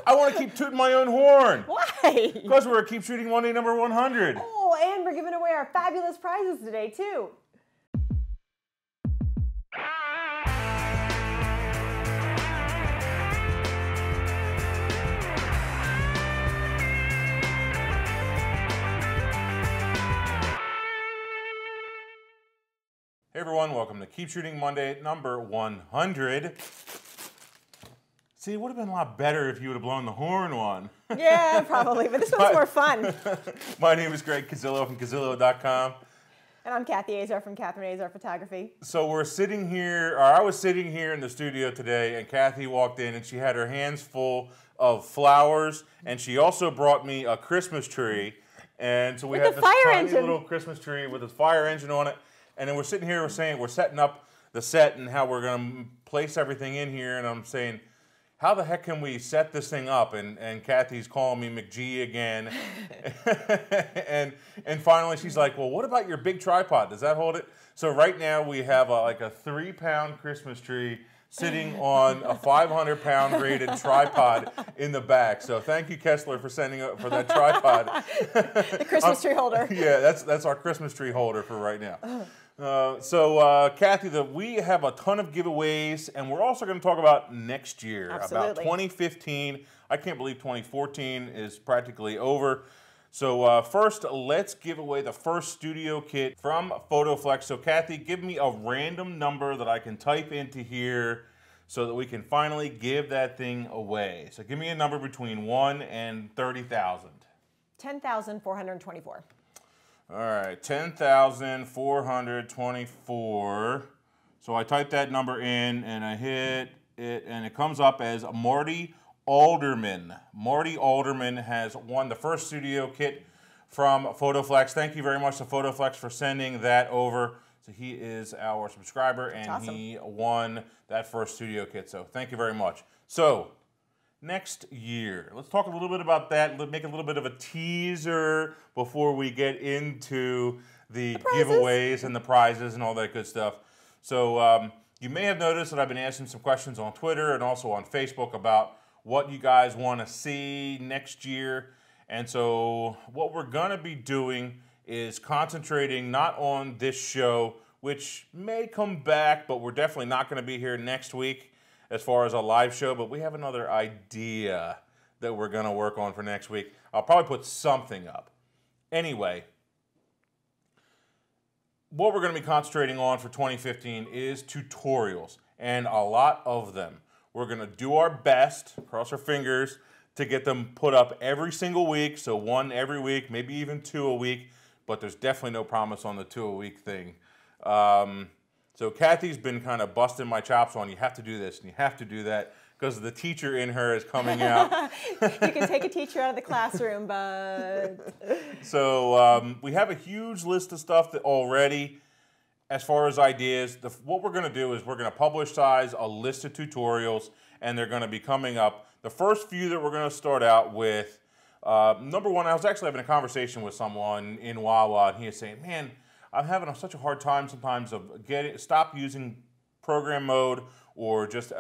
I want to keep tooting my own horn. Why? Because we're Keep Shooting Monday number 100. Oh, and we're giving away our fabulous prizes today, too. Hey everyone, welcome to Keep Shooting Monday number 100. See, it would have been a lot better if you would have blown the horn one. Yeah, probably, but this one's more fun. My name is Greg Cazillo from Cazillo.com. And I'm Kathy Azar from Catherine Azar Photography. So we're sitting here, or I was sitting here in the studio today, and Kathy walked in and she had her hands full of flowers, and she also brought me a Christmas tree. And so we had this tiny little Christmas tree with a fire engine on it. And then we're sitting here, we're setting up the set and how we're going to place everything in here. And I'm saying, how the heck can we set this thing up? And Kathy's calling me McGee again. and finally she's like, well, what about your big tripod? Does that hold it? So right now we have like a 3-pound Christmas tree sitting on a 500-pound rated tripod in the back. So thank you, Kessler, for sending for that tripod. The Christmas tree holder. Yeah, that's our Christmas tree holder for right now. Kathy, we have a ton of giveaways, and we're also going to talk about next year, about 2015. I can't believe 2014 is practically over. So first, let's give away the first studio kit from PhotoFlex. So Kathy, give me a random number that I can type into here so that we can finally give that thing away. So give me a number between 1 and 30,000. 10,424. All right, 10,424. So I type that number in and I hit it and it comes up as Marty Alderman. Marty Alderman has won the first studio kit from PhotoFlex. Thank you very much to PhotoFlex for sending that over. So he is our subscriber and awesome. He won that first studio kit. So thank you very much. So next year, let's talk a little bit about that. Let's make a little bit of a teaser before we get into the giveaways and the prizes and all that good stuff. So you may have noticed that I've been asking some questions on Twitter and also on Facebook about what you guys want to see next year. And so what we're going to be doing is concentrating not on this show, which may come back, but we're definitely not going to be here next week as far as a live show, but we have another idea that we're going to work on for next week. I'll probably put something up. Anyway, what we're going to be concentrating on for 2015 is tutorials, and a lot of them. We're going to do our best, cross our fingers, to get them put up every single week, so 1 every week, maybe even 2 a week, but there's definitely no promise on the 2 a week thing. So Kathy's been kind of busting my chops on, you have to do this and you have to do that, because the teacher in her is coming out. You can take a teacher out of the classroom, but... So we have a huge list of stuff that already, as far as ideas. What we're going to do is we're going to publicize a list of tutorials, and they're going to be coming up. The first few that we're going to start out with, number one, I was actually having a conversation with someone in Wawa, and he was saying, man, I'm having such a hard time sometimes of stop using program mode, or just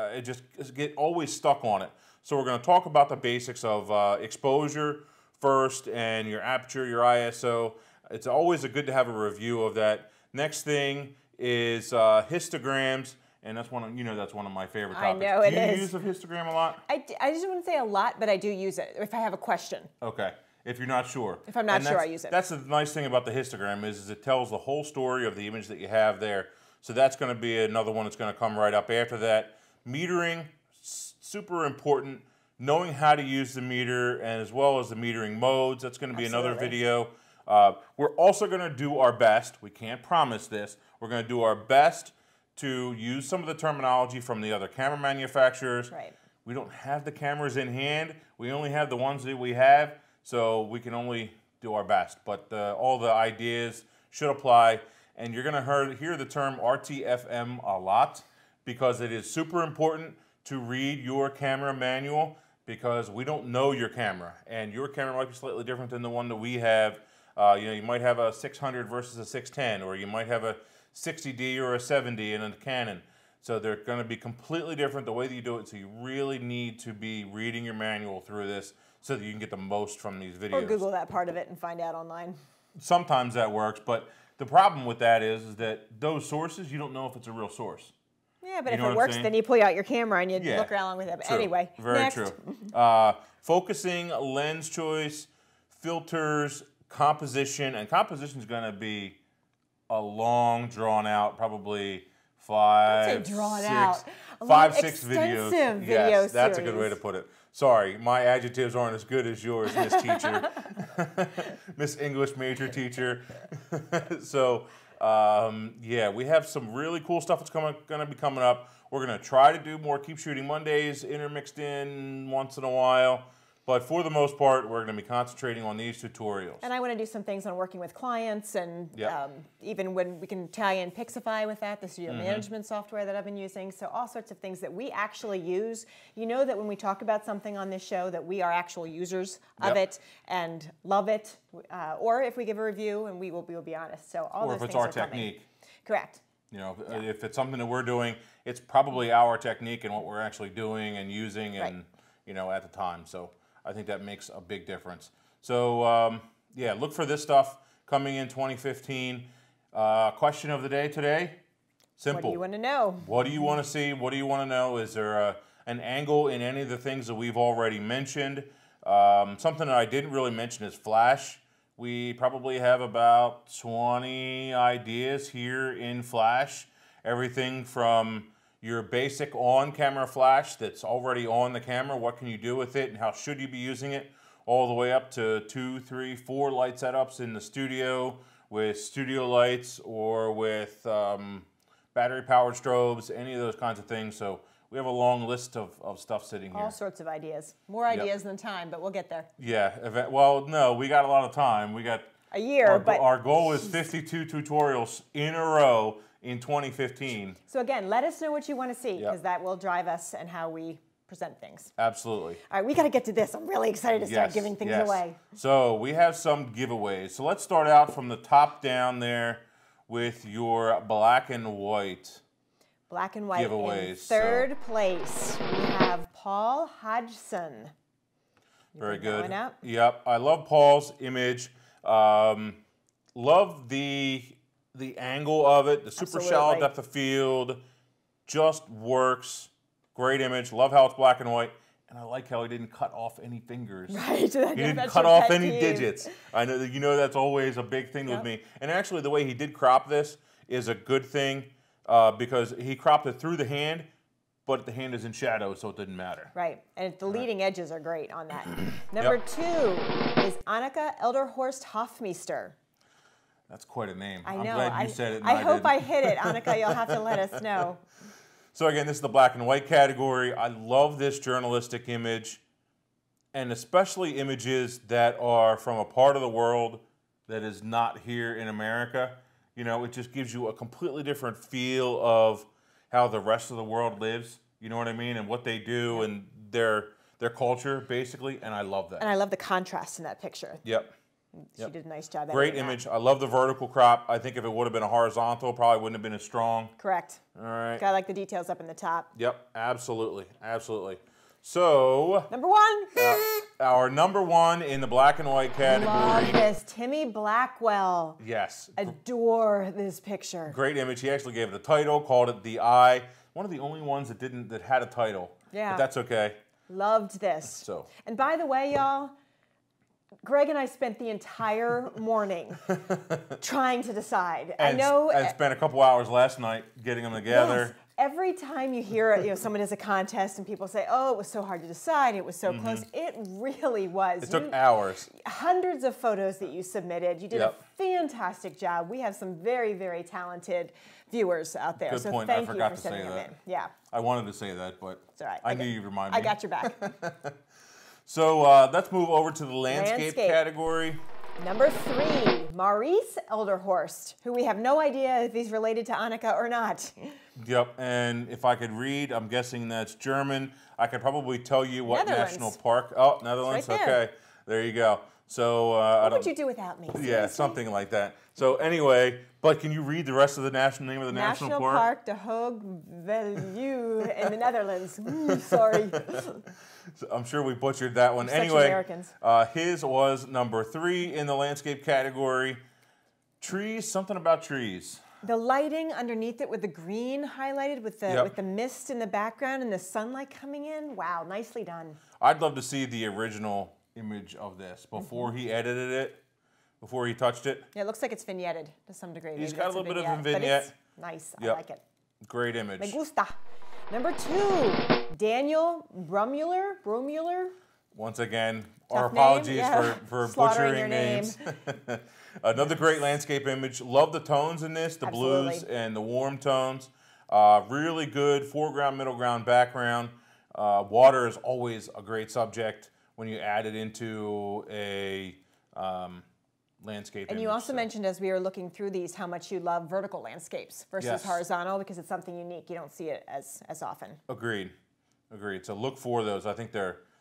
get always stuck on it. So we're going to talk about the basics of exposure first, and your aperture, your ISO. It's always good to have a review of that. Next thing is histograms, and that's one of my favorite topics. I know it is. Do you use a histogram a lot? I just wouldn't say a lot, but I do use it if I have a question. Okay. If you're not sure. If I'm not sure, I use it. That's the nice thing about the histogram is it tells the whole story of the image that you have there. So that's going to be another one that's going to come right up after that. Metering, super important. Knowing how to use the meter, and as well as the metering modes. That's going to be another video. We're also going to do our best. We can't promise this. We're going to do our best to use some of the terminology from the other camera manufacturers. Right. We don't have the cameras in hand. We only have the ones that we have. So we can only do our best, but all the ideas should apply. And you're going to hear the term RTFM a lot, because it is super important to read your camera manual, because we don't know your camera, and your camera might be slightly different than the one that we have. You might have a 600 versus a 610, or you might have a 60D or a 70 in a Canon. So they're going to be completely different the way that you do it. So you really need to be reading your manual through this so that you can get the most from these videos. Or Google that part of it and find out online. Sometimes that works, but the problem with that is that those sources, you don't know if it's a real source. Yeah, but if it works, then you pull out your camera and you look around with it. But anyway, very next. true. Focusing, lens choice, filters, composition, and composition is going to be a long, drawn out, probably 5, 6 videos. Yes, that's a good way to put it. Sorry, my adjectives aren't as good as yours, Miss Teacher, Miss English major teacher. So, yeah, we have some really cool stuff that's going to be coming up. We're going to try to do more Keep Shooting Mondays intermixed in once in a while. But for the most part, we're going to be concentrating on these tutorials. And I want to do some things on working with clients, and even when we can tie in Pixify with that, the studio management software that I've been using. So all sorts of things that we actually use. You know that when we talk about something on this show that we are actual users of it and love it. Or if we give a review, and we will be honest. So all those things are coming. Or if it's our technique. Correct. You know, if it's something that we're doing, it's probably our technique and what we're actually doing and using and, you know, at the time. So I think that makes a big difference. So, yeah, look for this stuff coming in 2015. Question of the day today, simple. What do you want to know? What do you want to see? What do you want to know? Is there an angle in any of the things that we've already mentioned? Something that I didn't really mention is flash. We probably have about 20 ideas here in flash. Everything from your basic on-camera flash that's already on the camera, what can you do with it and how should you be using it, all the way up to 2, 3, 4 light setups in the studio with studio lights or with battery-powered strobes, any of those kinds of things. So we have a long list of stuff sitting here. All sorts of ideas. More ideas than time, but we'll get there. Yeah, well, no, we got a lot of time. We got a year, but our goal is 52 tutorials in a row in 2015. So again, let us know what you want to see, because that will drive us and how we present things. Absolutely. All right, we got to get to this. I'm really excited to start giving things away. So we have some giveaways. So let's start out from the top down there with your black and white. Black and white giveaways. In third place, we have Paul Hodgson. Very good. Yep, I love Paul's image. Love the angle of it, the super shallow depth of field, just works. Great image. Love how it's black and white. And I like how he didn't cut off any fingers. Right. He didn't cut off any digits. I know that, you know, that's always a big thing with me. And actually the way he did crop this is a good thing because he cropped it through the hand, but the hand is in shadow, so it didn't matter. Right. And the leading edges are great on that. Number 2 is Annika Elderhorst Hofmeister. That's quite a name. I know. I'm glad you said it. I hope I hit it, Annika. You'll have to let us know. So again, this is the black and white category. I love this journalistic image, and especially images that are from a part of the world that is not here in America. You know, it just gives you a completely different feel of how the rest of the world lives. You know what I mean? And what they do and their culture, basically. And I love that. And I love the contrast in that picture. Yep. She did a nice job. Great image. I love the vertical crop. I think if it would have been a horizontal, probably wouldn't have been as strong. Correct. All right. I like the details up in the top. Yep, absolutely, absolutely. So number 1. Our number 1 in the black and white category. Love this, Timmy Blackwell. Yes. Adore this picture. Great image. He actually gave it a title, called it The Eye. One of the only ones that had a title. Yeah. But that's okay. Loved this. So. And by the way, y'all, Greg and I spent the entire morning trying to decide. And spent a couple hours last night getting them together. Yes. Every time you hear someone does a contest and people say, "Oh, it was so hard to decide. It was so close." It really was. It took hours. Hundreds of photos that you submitted. You did a fantastic job. We have some very, very talented viewers out there. Good point. Thank I forgot you to for say sending that. them in. Yeah. I wanted to say that, but it's all right. I knew you'd remind me. I got your back. So let's move over to the landscape category. Number 3, Maurice Elderhorst, who we have no idea if he's related to Annika or not. Yep, and if I could read, I'm guessing that's German. I could probably tell you what national park. Oh, Netherlands. Right there. Okay, there you go. So what would you do without me? Seriously? Yeah, something like that. So anyway, but can you read the rest of the name of the national park? National Park de Hoogvliet in the Netherlands. Sorry. So I'm sure we butchered that one. Such Anyway, Americans. His was number 3 in the landscape category. Trees, something about trees. The lighting underneath it with the green highlighted with the mist in the background and the sunlight coming in. Wow, nicely done. I'd love to see the original image of this before he edited it, before he touched it. Yeah, it looks like it's vignetted to some degree. He's Maybe got a little bit of a vignette. But it's nice. Yep. I like it. Great image. Me gusta. Number 2, Daniel Brumuller. Once again, Tough our apologies name. for Slaughtering butchering your names. Another great landscape image. Love the tones in this, the Absolutely. blues and the warm tones. Really good foreground, middle ground, background. Water is always a great subject when you add it into a landscape And image. you also mentioned as we were looking through these how much you love vertical landscapes versus Yes. horizontal because it's something unique. You don't see it as often. Agreed. So look for those. I think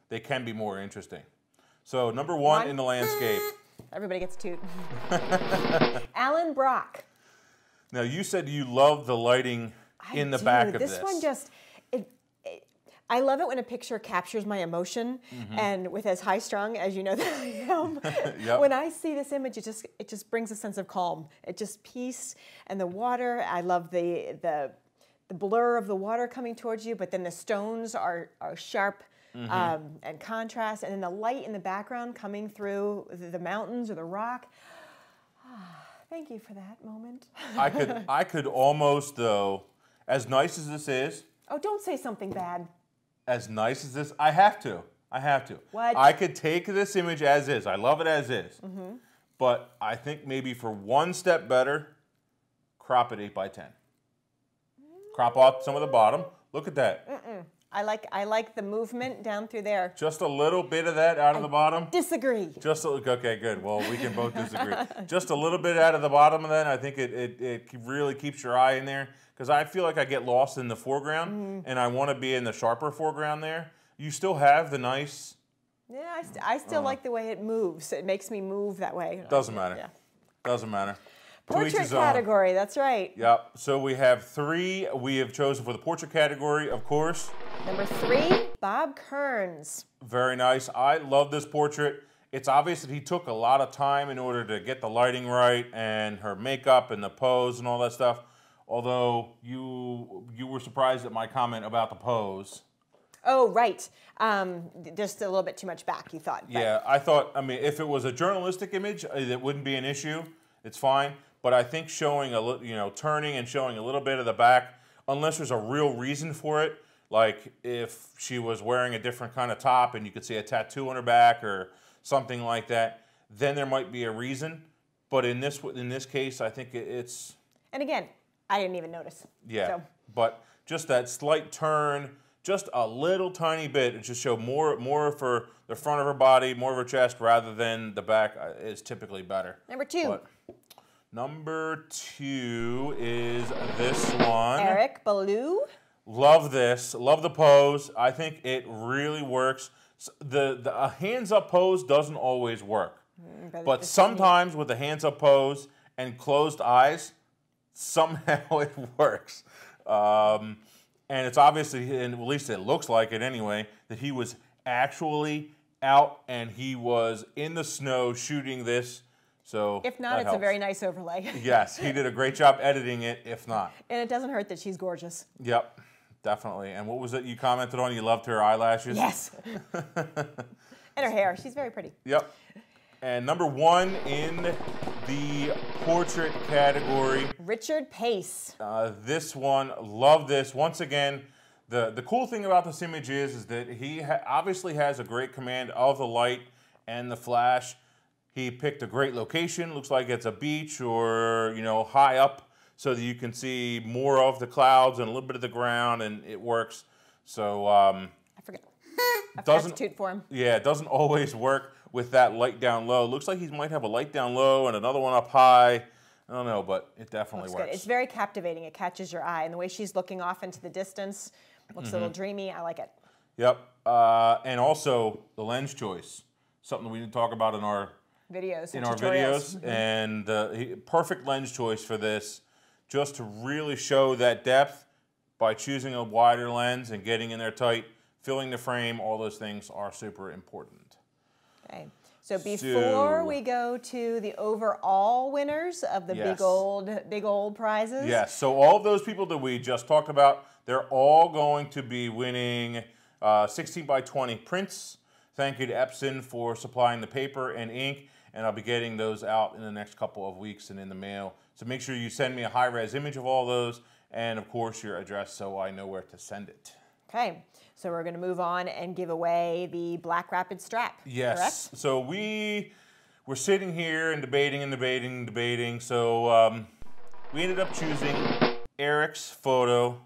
they can be more interesting. So number 1 in the landscape. Everybody gets a toot. Alan Brock. Now you said you love the lighting in the back of this. This one just, I love it when a picture captures my emotion, and with as high strung as you know that I am, Yep. when I see this image, it just brings a sense of calm. It just peace and the water. I love the blur of the water coming towards you, but then the stones are sharp and contrast, and then the light in the background coming through the mountains or the rock. Thank you for that moment. I could almost, though, as nice as this is, Oh, don't say something bad. as nice as this, I have to. What? I could take this image as is. I love it as is. But I think maybe for one step better, crop it 8x10. Crop off some of the bottom. Look at that. I like the movement down through there. Just a little bit of that out of the bottom. Disagree. Okay, good. Well, we can both disagree. Just a little bit out of the bottom of that. I think it really keeps your eye in there. Because I feel like I get lost in the foreground, and I want to be in the sharper foreground there. You still have the nice... Yeah, I still like the way it moves. It makes me move that way. Doesn't matter. Yeah. Doesn't matter. To each Portrait his own. category, that's right. Yep. So we have 3 we have chosen for the portrait category, of course. Number 3, Bob Kearns. Very nice. I love this portrait. It's obvious that he took a lot of time in order to get the lighting right and her makeup and the pose and all that stuff. Although you were surprised at my comment about the pose. Oh, right. Just a little bit too much back, you thought. But Yeah, I thought, if it was a journalistic image, it wouldn't be an issue. It's fine. But I think showing turning and showing a little bit of the back, unless there's a real reason for it, like if she was wearing a different kind of top and you could see a tattoo on her back or something like that, then there might be a reason. But in this case, I think it's... And again, I didn't even notice. Yeah, So. but just that slight turn, just a little tiny bit, it just showed more for the front of her body, more of her chest, rather than the back is typically better. Number 2. But number 2 is this one. Eric Ballou. Love this. Love the pose. I think it really works. The hands-up pose doesn't always work. But sometimes with the hands-up pose and closed eyes, somehow it works. And it's obviously, and at least it looks like it anyway, that he was actually out and he was in the snow shooting this. So If not, it's helps. a very nice overlay. Yes, he did a great job editing it, if not. And it doesn't hurt that she's gorgeous. Yep, definitely. And what was it you commented on? You loved her eyelashes? Yes. And her hair. She's very pretty. Yep. And number 1 in the portrait category. Richard Pace. This one, love this. Once again, the cool thing about this image is that he obviously has a great command of the light and the flash. He picked a great location. Looks like it's a beach or, high up so that you can see more of the clouds and a little bit of the ground, and it works. So, I forgot. I forgot to toot for him. Yeah, it doesn't always work with that light down low. Looks like he might have a light down low and another one up high. I don't know, but it definitely works. Good. It's very captivating. It catches your eye. And the way she's looking off into the distance looks a little dreamy. I like it. Yep. And also the lens choice. Something we didn't talk about in our videos and in our tutorials. videos, and perfect lens choice for this, just to really show that depth by choosing a wider lens and getting in there tight, filling the frame. All those things are super important. Okay. So before we go to the overall winners of the big old prizes. Yes. So all of those people that we just talked about, they're all going to be winning 16 by 20 prints. Thank you to Epson for supplying the paper and ink, and I'll be getting those out in the next couple of weeks and in the mail. So make sure you send me a high-res image of all those, and of course your address so I know where to send it. Okay, so we're going to move on and give away the Black Rapid strap. Yes. Correct? So we're sitting here and debating. So we ended up choosing Eric's photo,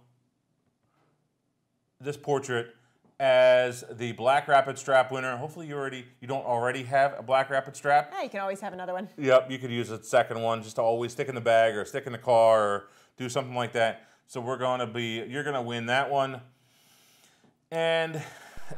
this portrait, as the Black Rapid strap winner. Hopefully you don't already have a Black Rapid strap. Yeah, you can always have another one. Yep, you could use a second one just to always stick in the bag or stick in the car or do something like that. So you're gonna win that one. And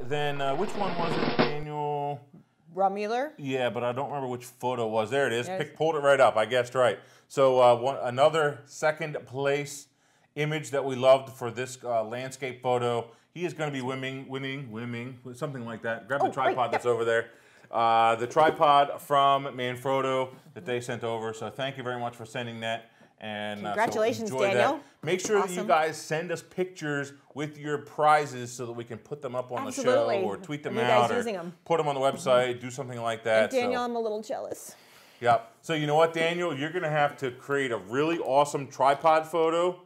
then which one was it, Daniel? Romular? Yeah, but I don't remember which photo it was. There it is. Pulled it right up. I guessed right. So another second place image that we loved for this landscape photo. He is going to be winning, something like that. Grab the tripod that's over there. The tripod from Manfrotto that they sent over. So thank you very much for sending that. And congratulations, so Daniel. That. Make sure that you guys send us pictures with your prizes so that we can put them up on the show or tweet them out or put them on the website, do something like that. And Daniel, I'm a little jealous. Yep. So you know what, Daniel? You're going to have to create a really awesome tripod photo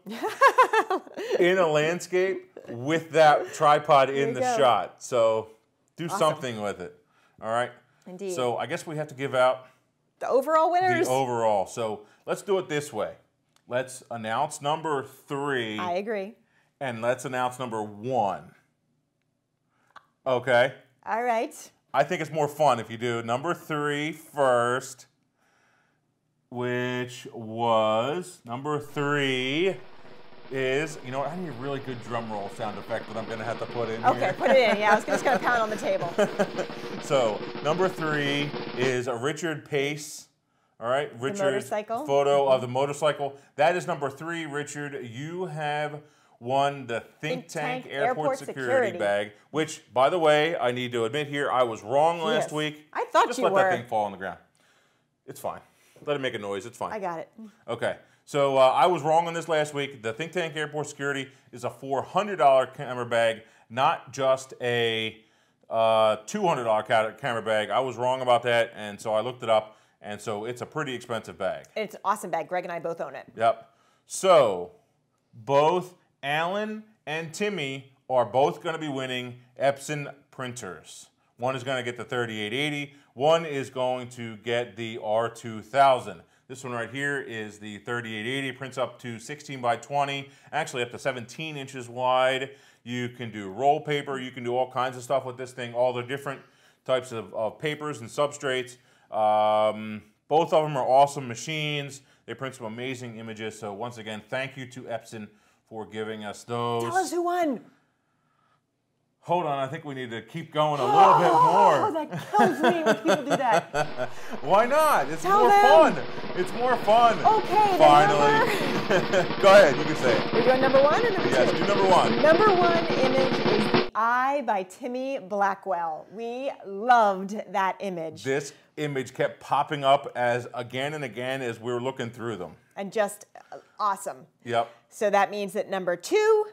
in a landscape with that tripod in the shot. So do something with it. All right? Indeed. So I guess we have to give out the overall winners. The overall. So let's do it this way. Let's announce number 3. I agree. And let's announce number 1. Okay? All right. I think it's more fun if you do number 3 first, which was number 3 is, you know what, I need a really good drum roll sound effect that I'm going to have to put in here. Okay, put it in. Yeah, I was just going to pound on the table. So number 3 is a Richard Pace. All right, Richard's photo of the motorcycle. That is number 3, Richard. You have won the Think Tank Airport Security Bag, which, by the way, I need to admit here, I was wrong last week. I thought Just you were. let that thing fall on the ground. It's fine. Let it make a noise. It's fine. I got it. Okay. So I was wrong on this last week. The Think Tank Airport Security is a $400 camera bag, not just a $200 camera bag. I was wrong about that, and so I looked it up. And so it's a pretty expensive bag. It's an awesome bag. Greg and I both own it. Yep. So both Alan and Timmy are both going to be winning Epson printers. One is going to get the 3880. One is going to get the R2000. This one right here is the 3880. Prints up to 16 by 20, actually up to 17 inches wide. You can do roll paper. You can do all kinds of stuff with this thing, all the different types of papers and substrates. Both of them are awesome machines. They print some amazing images. So once again, thank you to Epson for giving us those. Tell us who won. Hold on, I think we need to keep going a little bit more. Oh, that kills me when people do that. Why not? It's more fun. It's more fun. Okay, finally. Go ahead, you can say it. We're doing number 1 or number 2? Yes, do number 1. Number 1 image is The Eye by Timmy Blackwell. We loved that image. This image kept popping up again and again as we were looking through them. And just awesome. Yep. So that means that number 2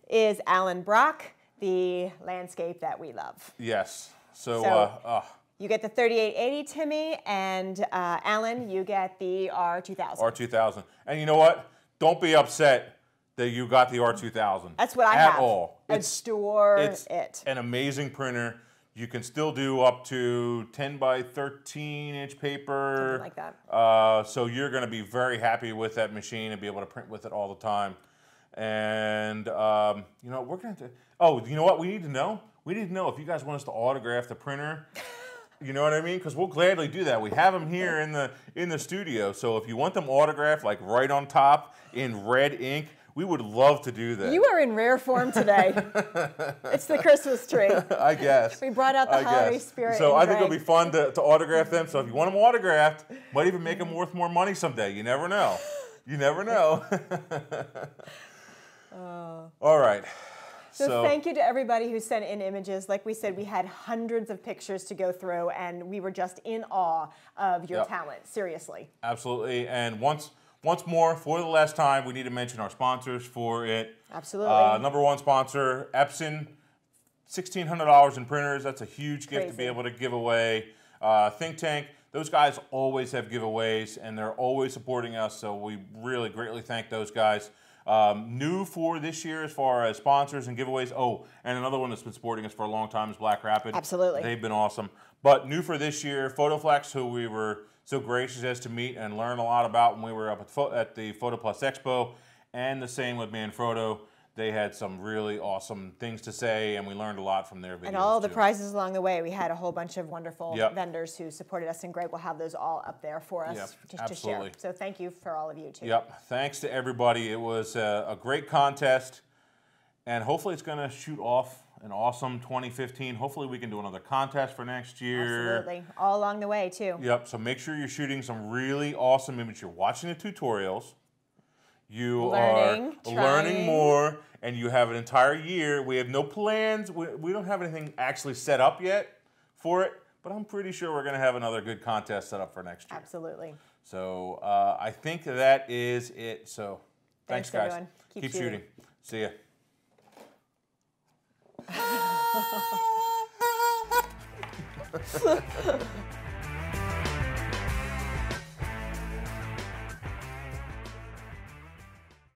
is Alan Brock, the landscape that we love. Yes. So you get the 3880, Timmy, and Alan, you get the R2000. R2000. And you know what? Don't be upset that you got the R2000. That's what I have. At all. Adore it's it. An amazing printer. You can still do up to 10 by 13 inch paper. Something like that. So you're going to be very happy with that machine and be able to print with it all the time. And, you know, we're going to... Oh, you know what we need to know? We need to know if you guys want us to autograph the printer. You know what I mean? Because we'll gladly do that. We have them here in the studio. So if you want them autographed, like right on top in red ink We would love to do that. You are in rare form today. It's the Christmas tree. I guess. We brought out the holiday spirit. So I think it'll be fun to autograph them. So if you want them autographed, might even make them worth more money someday. You never know. You never know. All right. So thank you to everybody who sent in images. Like we said, we had hundreds of pictures to go through, and we were just in awe of your talent, seriously. Absolutely. And once more, for the last time, we need to mention our sponsors for it. Absolutely. Number one sponsor, Epson, $1,600 in printers. That's a huge gift to be able to give away. Think Tank, those guys always have giveaways, and they're always supporting us, so we really greatly thank those guys. New for this year as far as sponsors and giveaways. Oh, and another one that's been supporting us for a long time is Black Rapid. Absolutely. They've been awesome. But new for this year, PhotoFlex, who we were so gracious as to meet and learn a lot about when we were up at the Photo Plus Expo, and the same with Manfrotto. They had some really awesome things to say, and we learned a lot from their videos. And all the prizes along the way. We had a whole bunch of wonderful vendors who supported us, and Greg will have those all up there for us to share. So thank you for all of you, too. Yep. Thanks to everybody. It was a great contest, and hopefully it's going to shoot off an awesome 2015. Hopefully we can do another contest for next year. Absolutely. All along the way, too. Yep. So make sure you're shooting some really awesome images. You're watching the tutorials. You are learning more, and you have an entire year. We have no plans. We don't have anything actually set up yet for it, but I'm pretty sure we're going to have another good contest set up for next year. Absolutely. So I think that is it. So thanks guys. Everyone. Keep shooting. See ya.